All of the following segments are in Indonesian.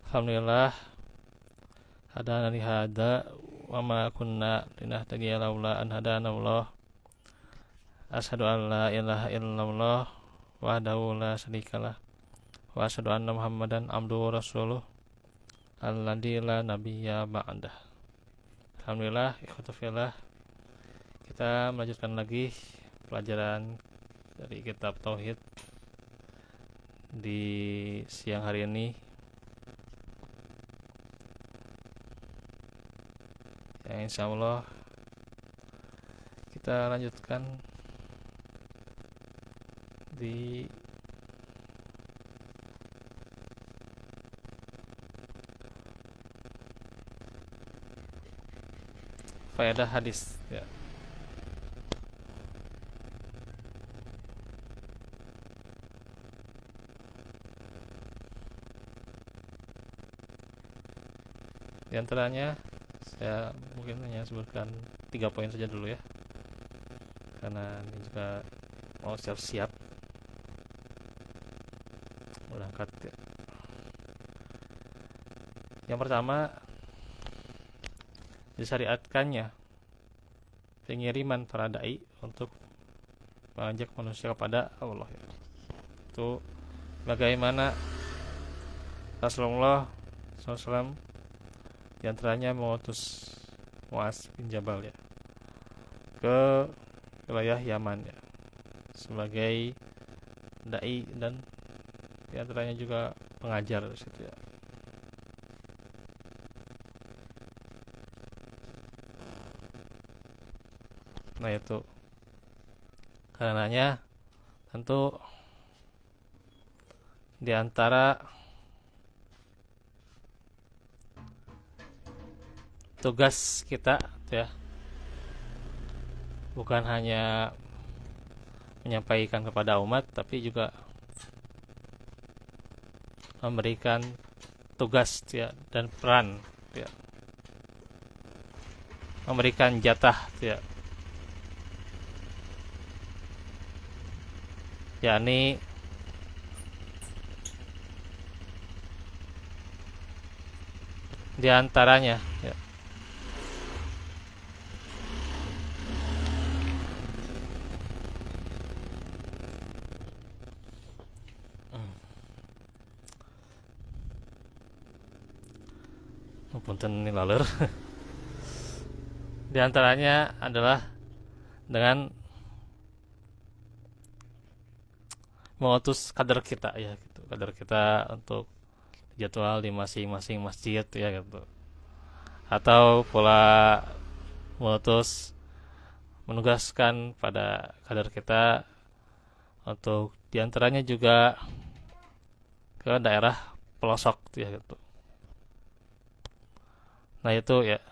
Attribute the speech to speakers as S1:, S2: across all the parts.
S1: Alhamdulillah hadana li hada wa ma kunna linahtadiya laula an hadana Allah. Asyhadu an la ilaha illallah wahdahu la syarikalah wa asyhadu anna Muhammadan abduhu wa rasuluh alladzi la nabiyya ba'dah. Alhamdulillah, ikhwatu fillah, kita melanjutkan lagi pelajaran dari kitab tauhid di siang hari ini. Ya, insya Allah kita lanjutkan di faedah hadis ya. Di antaranya saya mungkin hanya sebutkan 3 poin saja dulu ya, karena ini juga mau siap-siap berangkat ya. Yang pertama, disyariatkannya pengiriman para dai untuk mengajak manusia kepada Allah ya. Itu bagaimana Rasulullah SAW di antaranya mengutus Muaz bin Jabal ya ke wilayah Yaman ya sebagai dai dan di antaranya juga pengajar di situ ya. Nah itu karenanya tentu di antara tugas kita ya bukan hanya menyampaikan kepada umat, tapi juga memberikan tugas ya dan peran ya, memberikan jatah ya, yakni di antaranya ya, punten laleur. Di antaranya adalah dengan mengutus kader kita ya gitu. Kader kita untuk jadwal di masing-masing masjid ya gitu. Atau pula menugaskan pada kader kita untuk diantaranya juga ke daerah pelosok ya gitu. Nah itu ya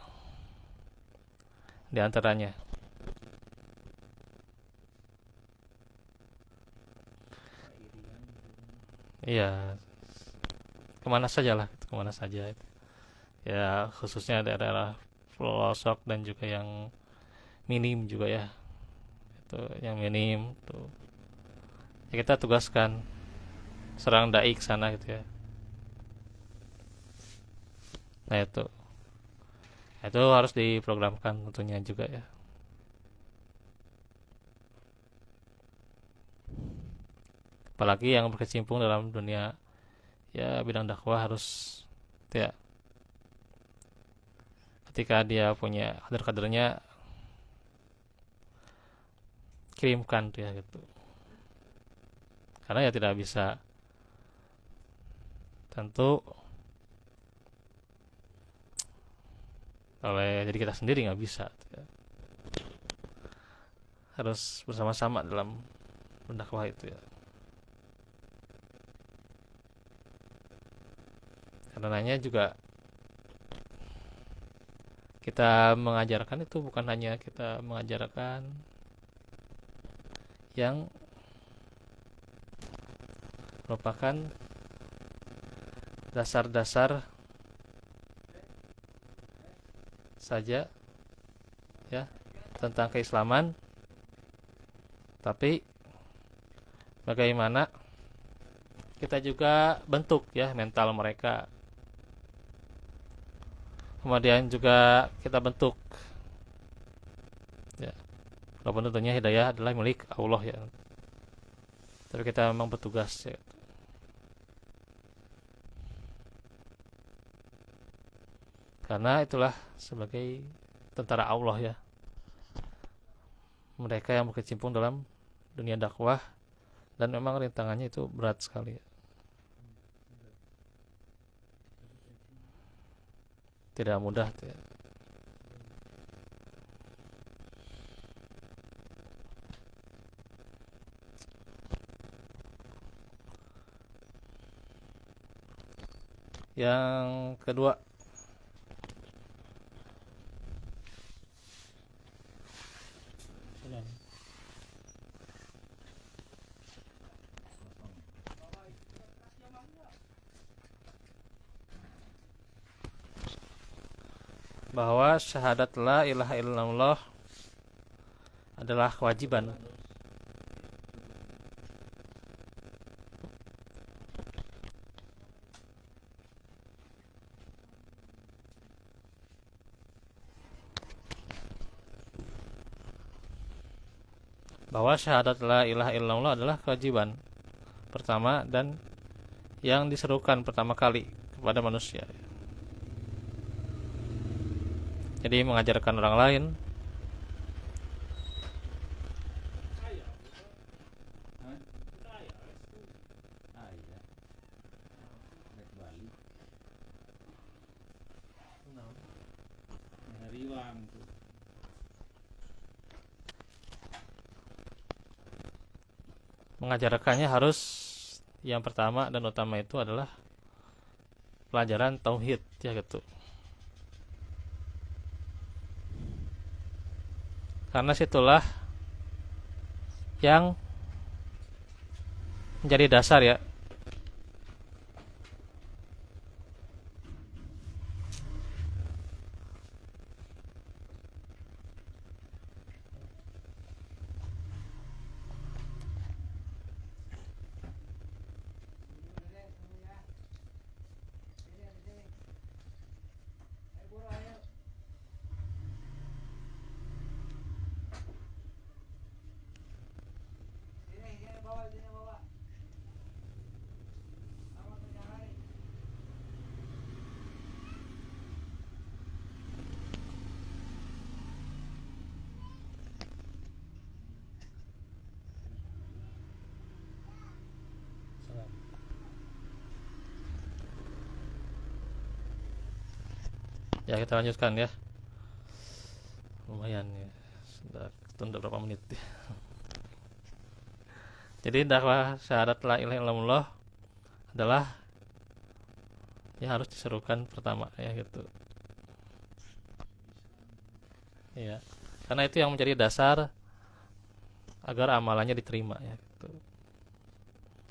S1: di antaranya. Iya, kemana saja lah, kemana saja ya, khususnya daerah pelosok dan juga yang minim juga ya, itu yang minim tuh ya kita tugaskan serang dai ke sana gitu ya. Nah itu harus diprogramkan tentunya juga ya. Apalagi yang berkecimpung dalam dunia ya bidang dakwah harus ya, ketika dia punya kader-kadernya kirimkan tuh ya gitu, karena ya tidak bisa tentu oleh jadi kita sendiri, nggak bisa ya. Harus bersama-sama dalam berdakwah itu ya. Karenanya juga kita mengajarkan itu bukan hanya kita mengajarkan yang merupakan dasar-dasar saja ya tentang keislaman, tapi bagaimana kita juga bentuk ya mental mereka kemudian juga kita bentuk ya. Walaupun tentunya hidayah adalah milik Allah ya, tapi kita memang bertugas ya. Karena itulah sebagai tentara Allah ya, mereka yang berkecimpung dalam dunia dakwah, dan memang rintangannya itu berat sekali ya. Tidak mudah ya. Yang kedua, bahwa syahadat la ilaha illallah adalah kewajiban. Bahwa syahadat la ilaha illallah adalah kewajiban pertama dan yang diserukan pertama kali kepada manusia. Jadi mengajarkan orang lain mengajarkannya harus yang pertama dan utama itu adalah pelajaran tauhid ya gitu. Karena situlah yang menjadi dasar ya ya. Kita lanjutkan ya, lumayan ya, sudah tunda berapa menit ya. Jadi dakwah syahadat la ilaha illallah adalah yang harus diserukan pertama ya gitu ya, karena itu yang menjadi dasar agar amalannya diterima ya gitu.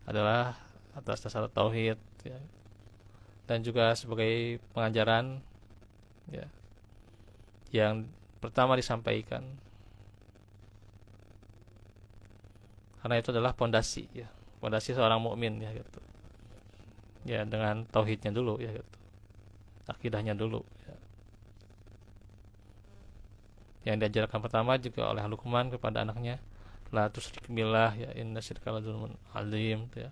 S1: Adalah atas dasar tauhid ya, dan juga sebagai pengajaran ya yang pertama disampaikan, karena itu adalah pondasi ya, pondasi seorang mukmin ya gitu ya, dengan tauhidnya dulu ya gitu, akidahnya dulu ya. Yang diajarkan pertama juga oleh Luqman kepada anaknya, la tusyrik billah ya, inna syirka la dzulmun azim ya,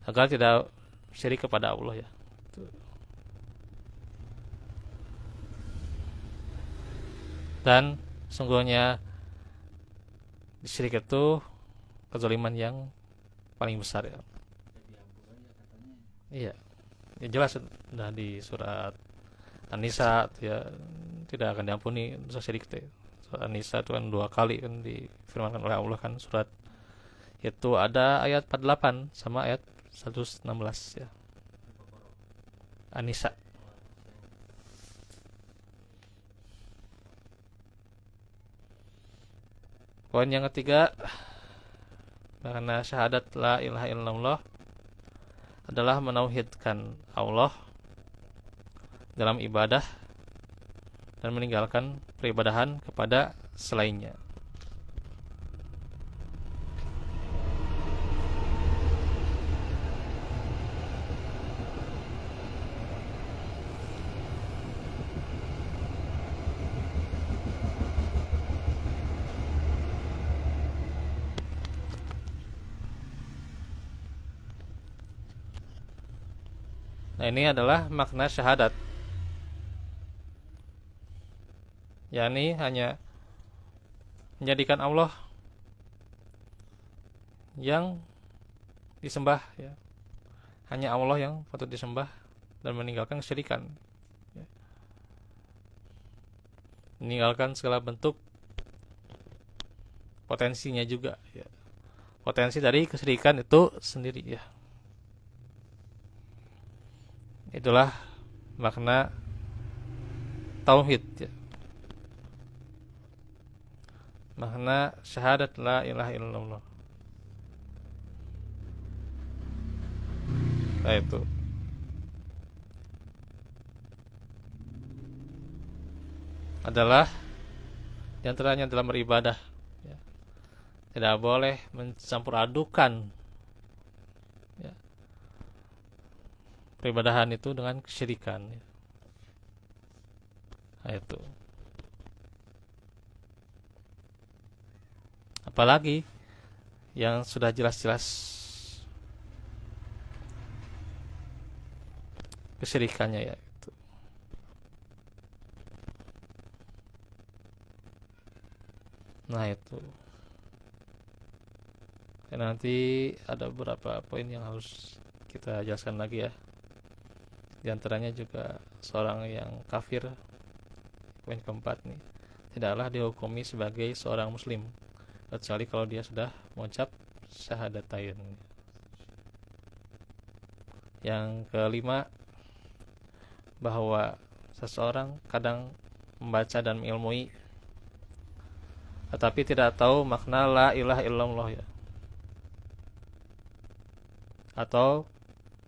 S1: agar tidak syirik kepada Allah ya. Dan sungguhnya syirik itu kezaliman yang paling besar ya. Iya, ya jelas sudah di surat An-Nisa ya, tidak akan diampuni dosa syirik itu. Surat An-Nisa itu kan 2 kali kan difirmankan oleh Allah kan, surat itu ada ayat 48 sama ayat 116 ya. An-Nisa. Poin yang ketiga, karena syahadat la ilaha illallah adalah menauhidkan Allah dalam ibadah dan meninggalkan peribadahan kepada selainnya. Nah, ini adalah makna syahadat, yakni hanya menjadikan Allah yang disembah ya. Hanya Allah yang patut disembah dan meninggalkan kesyirikan. Ya. Meninggalkan segala bentuk potensinya juga ya. Potensi dari kesyirikan itu sendiri ya. Itulah makna tauhid ya. Makna syahadat la ilaha illallah. Nah, itu adalah diantaranya dalam beribadah ya. Tidak boleh mencampur adukan ya, peribadahan itu dengan kesyirikan ya. Nah, itu apalagi yang sudah jelas-jelas kesyirikannya ya itu. Nah, itu ya, nanti ada beberapa poin yang harus kita jelaskan lagi ya. Di antaranya juga seorang yang kafir, poin keempat nih, tidaklah dihukumi sebagai seorang muslim kecuali kalau dia sudah mengucap syahadatain. Yang kelima, bahwa seseorang kadang membaca dan mengilmui tetapi tidak tahu makna la ilaha illallah ya, atau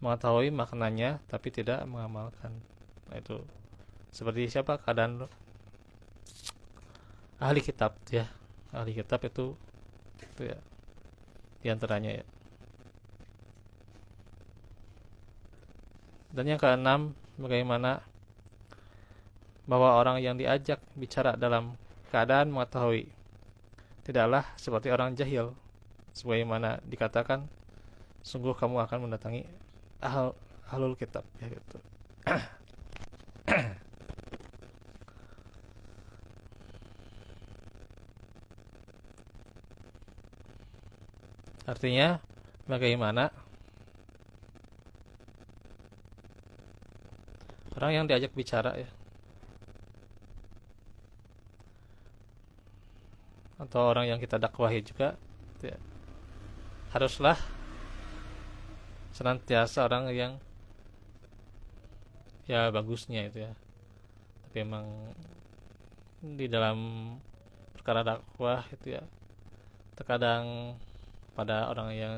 S1: mengetahui maknanya tapi tidak mengamalkan. Nah, itu seperti siapa? Keadaan ahli kitab ya. Ahli kitab itu ya diantaranya ya. Dan yang keenam, bagaimana bahwa orang yang diajak bicara dalam keadaan mengetahui tidaklah seperti orang jahil, sebagaimana dikatakan sungguh kamu akan mendatangi ahlul kitab ya gitu. Artinya bagaimana orang yang diajak bicara ya, atau orang yang kita dakwahi juga ya, haruslah senantiasa orang yang ya bagusnya itu ya. Tapi memang di dalam perkara dakwah itu ya terkadang pada orang yang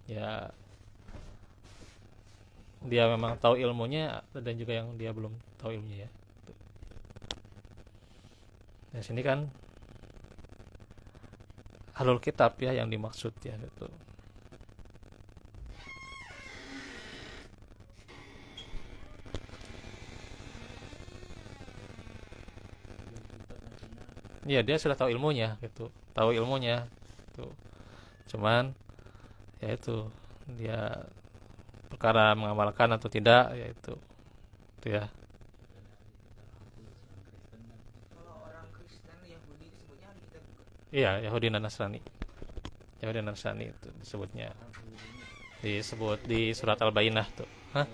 S1: ya dia memang tahu ilmunya dan juga yang dia belum tahu ilmunya ya. Di sini kan ahlul kitab ya yang dimaksud ya gitu. Iya, dia sudah tahu ilmunya gitu, tahu ilmunya gitu. Cuman ya itu dia perkara mengamalkan atau tidak ya itu ya. Iya, Yahudi dan Nasrani. Yahudi dan Nasrani itu disebut di surat Al-Bayyinah tuh. Hah?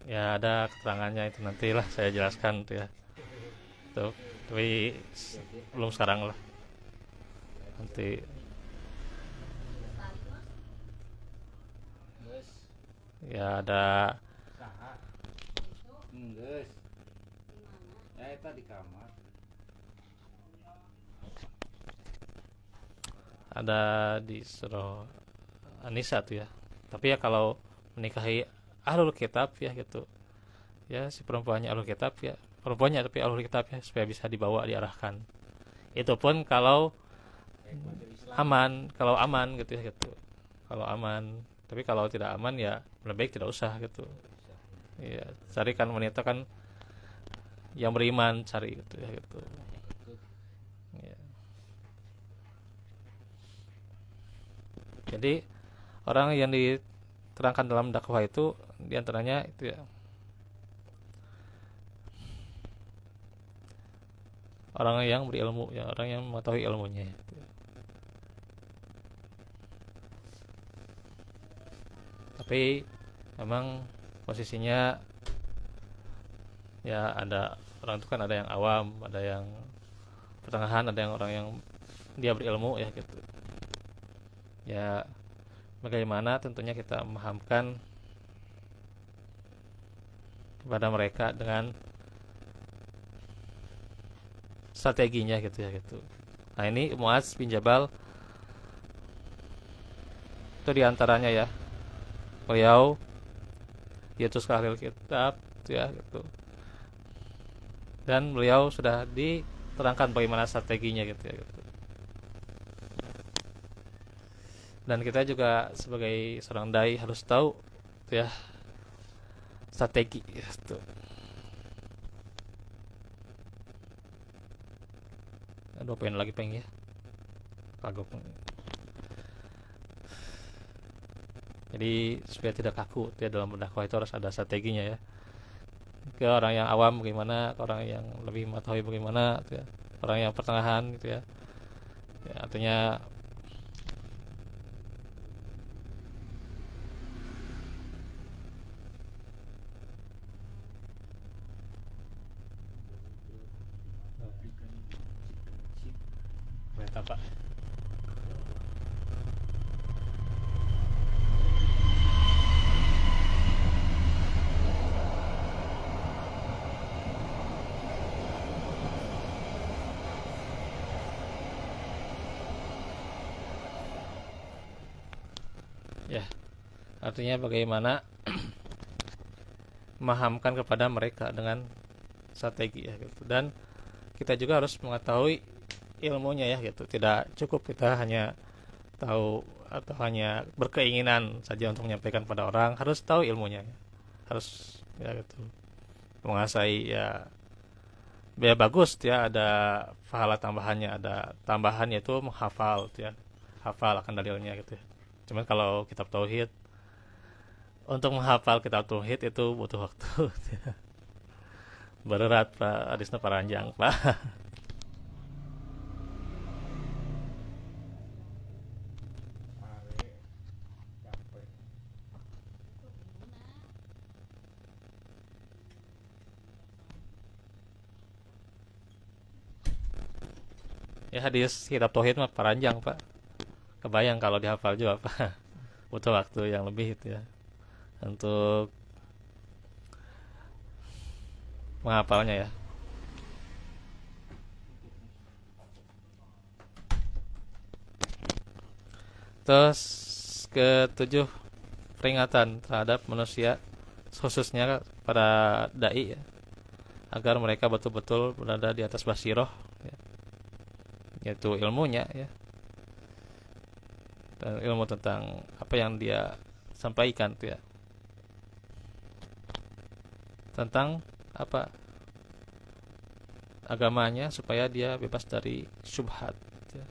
S1: Ya ada keterangannya itu, nantilah saya jelaskan tuh ya. Tuh, tapi belum sekarang lah. Nanti ya ada di surah An-Nisa tuh ya. Tapi ya kalau menikahi ahlul kitab ya gitu. Ya si perempuannya ahlul kitab ya, perempuannya tapi ahlul kitab ya, supaya bisa dibawa diarahkan. Itu pun kalau aman gitu ya gitu. Kalau aman, tapi kalau tidak aman ya lebih baik tidak usah gitu. Iya, carikan wanita kan yang beriman, cari gitu ya gitu. Iya. Jadi orang yang diterangkan dalam dakwah itu diantaranya itu ya, orang yang berilmu ya, orang yang mengetahui ilmunya ya. Tapi memang posisinya ya, ada orang itu kan, ada yang awam, ada yang pertengahan, ada yang orang yang dia berilmu ya gitu ya. Bagaimana tentunya kita memahamkan kepada mereka dengan strateginya gitu ya gitu. Nah ini Muaz bin Jabal itu diantaranya ya, beliau diutus ke ahli kitab gitu ya gitu, dan beliau sudah diterangkan bagaimana strateginya gitu ya gitu. Dan kita juga sebagai seorang dai harus tahu gitu ya, strategi gitu. Aduh, pengen lagi pengen ya, kagok. Jadi supaya tidak kaku ya, dalam berdakwah itu harus ada strateginya ya. Ke orang yang awam bagaimana, ke orang yang lebih mengetahui bagaimana gitu ya, orang yang pertengahan gitu ya. Ya artinya apa? Ya, artinya bagaimana memahamkan kepada mereka dengan strategi ya gitu. Dan kita juga harus mengetahui ilmunya ya gitu. Tidak cukup kita hanya tahu atau hanya berkeinginan saja untuk menyampaikan pada orang, harus tahu ilmunya ya. Harus ya gitu, menguasai ya. Ya bagus ya, ada pahala tambahannya, ada tambahan yaitu menghafal ya, hafal akan dalilnya gitu ya. Cuman kalau kitab tauhid, untuk menghafal kitab tauhid itu butuh waktu. Berat Pak, hadisnya panjang Pak. Ya hadis kitab tauhid mah panjang Pak. Kebayang kalau dihafal juga Pak. Butuh waktu yang lebih itu ya untuk menghafalnya ya. Terus ketujuh, peringatan terhadap manusia, khususnya para dai ya, agar mereka betul-betul berada di atas basiroh ya, yaitu ilmunya ya, dan ilmu tentang apa yang dia sampaikan tuh ya, tentang apa agamanya, supaya dia bebas dari syubhat ya.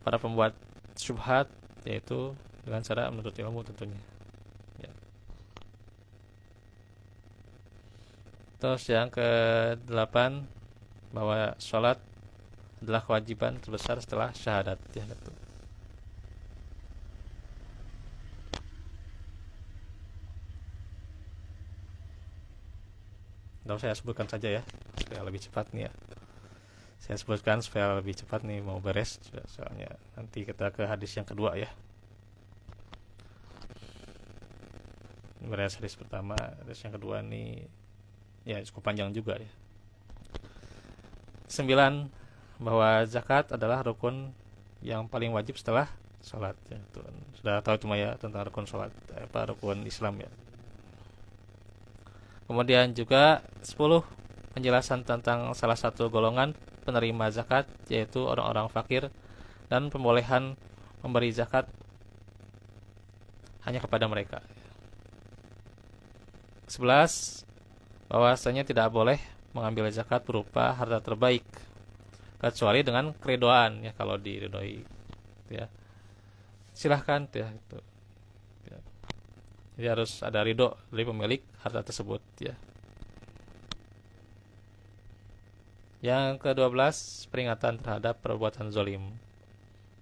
S1: Para pembuat syubhat yaitu dengan cara menuntut ilmu tentunya ya. Terus yang ke-8, bahwa sholat adalah kewajiban terbesar setelah syahadat ya gitu. Lalu saya sebutkan saja ya supaya lebih cepat nih ya. Saya sebutkan supaya lebih cepat nih, mau beres soalnya nanti kita ke hadis yang kedua ya. Beres hadis pertama, hadis yang kedua nih ya cukup panjang juga ya. 9, bahwa zakat adalah rukun yang paling wajib setelah sholat ya. Sudah tahu cuma ya tentang rukun sholat, apa rukun Islam ya. Kemudian juga 10, penjelasan tentang salah satu golongan penerima zakat, yaitu orang-orang fakir, dan pembolehan memberi zakat hanya kepada mereka. 11, bahwasanya tidak boleh mengambil zakat berupa harta terbaik kecuali dengan keridoan ya, kalau diridhoi ya. silahkan ya itu ya. Jadi harus ada ridho dari pemilik harta tersebut ya. Yang ke-12, peringatan terhadap perbuatan zolim,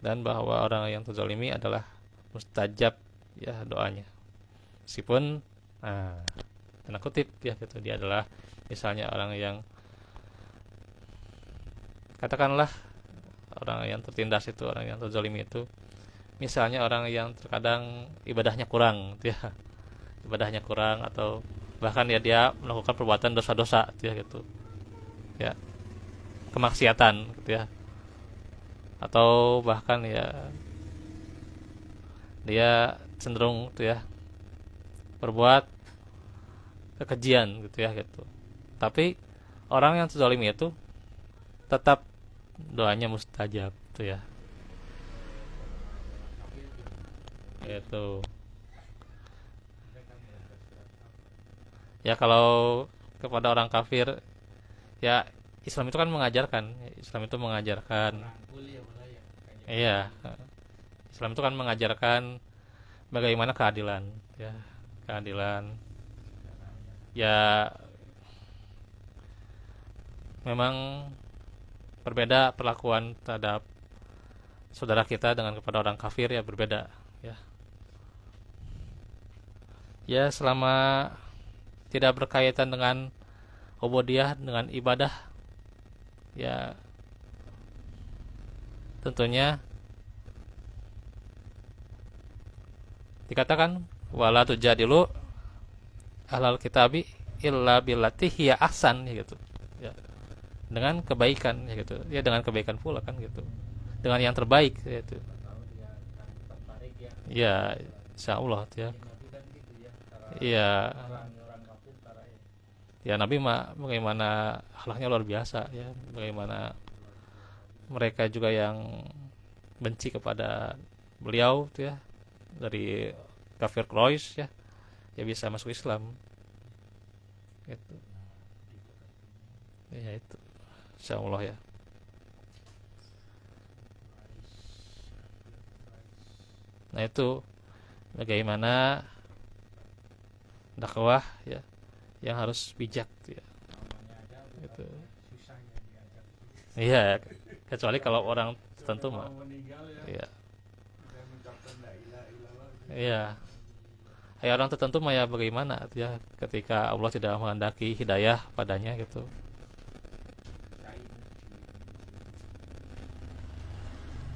S1: dan bahwa orang yang terzolimi adalah mustajab ya doanya, meskipun tanda kutip ya gitu, dia adalah misalnya orang yang, katakanlah orang yang tertindas itu, orang yang terzolimi itu misalnya orang yang terkadang ibadahnya kurang gitu ya, ibadahnya kurang, atau bahkan ya dia melakukan perbuatan dosa-dosa gitu ya gitu ya, kemaksiatan gitu ya, atau bahkan ya dia cenderung gitu ya berbuat kekejian gitu ya gitu, tapi orang yang terzalimi itu tetap doanya mustajab gitu ya. Itu ya, kalau kepada orang kafir ya, Islam itu kan mengajarkan, Islam itu mengajarkan, iya, Islam itu kan mengajarkan bagaimana keadilan ya, keadilan ya. Memang berbeda perlakuan terhadap saudara kita dengan kepada orang kafir ya, berbeda ya. Ya selama tidak berkaitan dengan ubudiyah, dengan ibadah ya, tentunya dikatakan wala tujadilu ahlal kitabi illa billati hiya ahsan ya gitu ya, dengan kebaikan ya gitu ya, dengan kebaikan pula kan gitu, dengan yang terbaik ya itu ya, insyaallah ya. Iya, ya Nabi mah bagaimana akhlaknya luar biasa ya, bagaimana mereka juga yang benci kepada beliau tuh ya, dari kafir Quraisy ya, ya bisa masuk Islam gitu ya, itu insyaallah ya. Nah itu bagaimana dakwah ya yang harus bijak ya gitu. Iya, kecuali kalau orang tertentu mah iya, iya, ya orang tertentu mah ya bagaimana ya, ketika Allah tidak menghendaki hidayah padanya gitu.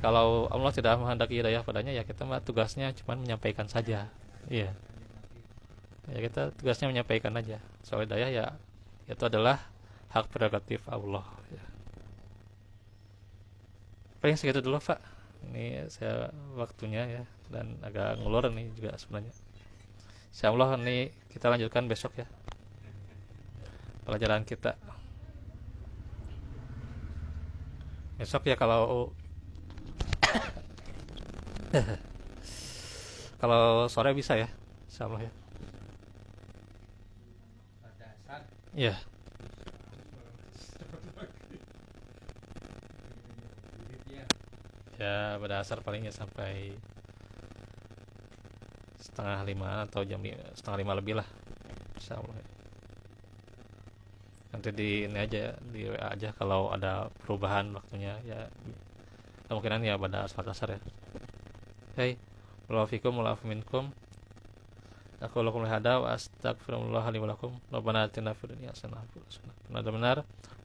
S1: Kalau Allah tidak menghendaki hidayah padanya ya, kita mah tugasnya cuma menyampaikan saja. Iya, ya kita tugasnya menyampaikan aja. Soal hidayah ya itu adalah hak prerogatif Allah ya. Paling segitu dulu Pak, ini saya waktunya ya, dan agak ngulur nih juga sebenarnya. Insyaallah ini kita lanjutkan besok ya pelajaran kita. Besok ya, kalau kalau sore bisa ya, insyaallah ya. Iya, ya pada asar palingnya sampai setengah lima atau setengah lima lebih lah, insyaallah ya. Nanti di ini aja, di WA aja kalau ada perubahan waktunya ya, kemungkinan ya pada asar ya. Hey, walafikum walafiminkum. Aku lakum hada wa astagfirullah li wa lakum. Rabbana atina fid dunya hasanah wa fil akhirati hasanah. Benar.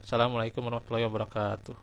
S1: Assalamualaikum warahmatullahi wabarakatuh.